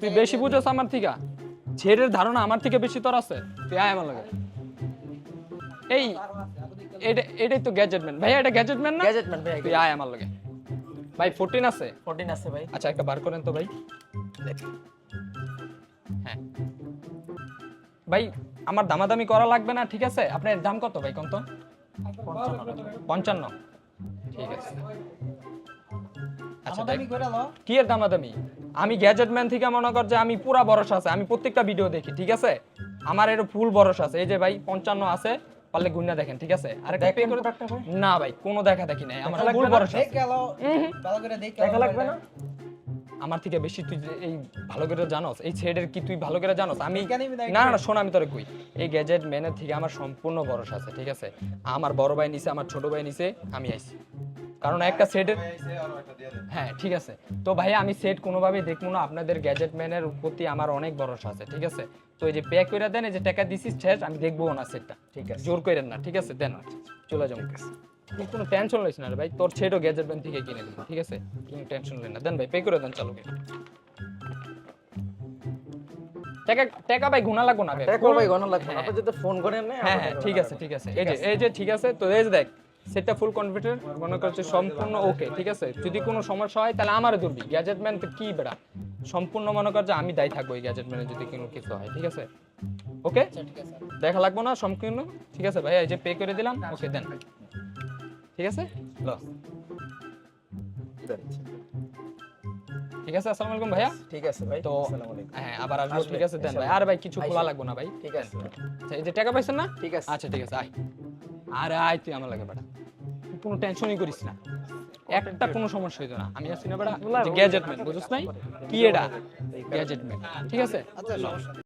তুই বেশি বুঝছ আমার থেকে ছেড়ের ধারণা আমার থেকে বেশি তোর আছে তুই আয় আমার লাগে এই এটাই তো গ্যাজেটম্যান ভাই এটা গ্যাজেটম্যান না গ্যাজেটম্যান ভাই তুই আয় আমার লাগে ভাই 14 আছে 14 আছে ভাই আচ্ছা একটা বার করেন তো ভাই হ্যাঁ ভাই আমার দামাদামি করা লাগবে না ঠিক আছে আপনার দাম কত ভাই কত 55 ঠিক আছে আচ্ছা দামাদামি করে নাও কি এর দামাদামি আমি গ্যাজেটম্যান থেকে মনে কর যে আমি পুরা ভরসা আছে আমি প্রত্যেকটা ভিডিও দেখি ঠিক আছে আমার এর ফুল ভরসা আছে এই যে ভাই 55 আছে পারলে গুণনা দেখেন ঠিক আছে আরে পে করে না ভাই কোনো দেখা দেখি নাই আমার ফুল ভরসা দেখ গেল ভালো করে দেখ দেখা লাগবে না আমার থেকে বেশি তুই এই ভালো করে জানোস এই ছেড়ের কি তুই ভালো করে জানোস আমি না না শোন আমি তোরে কই এই গ্যাজেট ম্যানের থেকে আমার সম্পূর্ণ ভরসা আছে ঠিক আছে আমার বড় ভাই নিছে আমার ছোট ভাই নিছে আমি আইছি কারণ একটা সেটের হ্যাঁ ঠিক আছে তো ভাই আমি সেট কোনোভাবেই দেখবো না আপনাদের গ্যাজেট ম্যানের প্রতি আমার অনেক ভরসা আছে ঠিক আছে তো এই যে পে করে দেন এই যে টাকা দিছি শেষ আমি দেখবো না সেটটা ঠিক আছে জোর করেন না ঠিক আছে দেন চলে যাবো তুই কোনো টেনশন লইস না রে ভাই তোর ছেড়ো গ্যাজেট ম্যান থেকে কিনে দিবি ঠিক আছে কোনো টেনশন লই না দেন ভাই পে করে দেন চালু টাকা টাকা ভাই গুনা লাগবো না ভাই দেখো ভাই গণ লাগবে না আপনি যদি ফোন করেন না হ্যাঁ হ্যাঁ ঠিক আছে এই যে ঠিক আছে তো এই যে দেখ সেটটা ফুল কনফিডেন্ট মনে করছে সম্পূর্ণ ওকে ঠিক আছে যদি কোনো সমস্যা হয় তাহলে আমারে ধরবি গ্যাজেট ম্যান তো কি বেড়া সম্পূর্ণ মনে কর যে আমি দায়ী থাকবো এই গ্যাজেট ম্যানের যদি কোনো কিছু হয় ঠিক আছে ওকে ঠিক আছে দেখা লাগবো না সম্পূর্ণ ঠিক আছে ভাই এই যে পে করে দিলাম ওকে দেন ঠিক আছে ল ঠিক আছে আসসালামু আলাইকুম ভাইয়া ঠিক আছে ভাই তো আসসালামু আলাইকুম হ্যাঁ আবার আসবো ঠিক আছে দেন ভাই আর ভাই কিছু খোলা লাগবো না ভাই ঠিক আছে আচ্ছা এই যে টাকা পাইছেন না ঠিক আছে আচ্ছা ঠিক আছে আয় আরে আয় তুই আমার লাগে বেটা তুই কোনো টেনশনই করিস না একটা কোনো সমস্যা হইতো না আমি আছি না বেটা গ্যাজেট ম্যান বুঝছ নাই কি এটা গ্যাজেট ম্যান ঠিক আছে আচ্ছা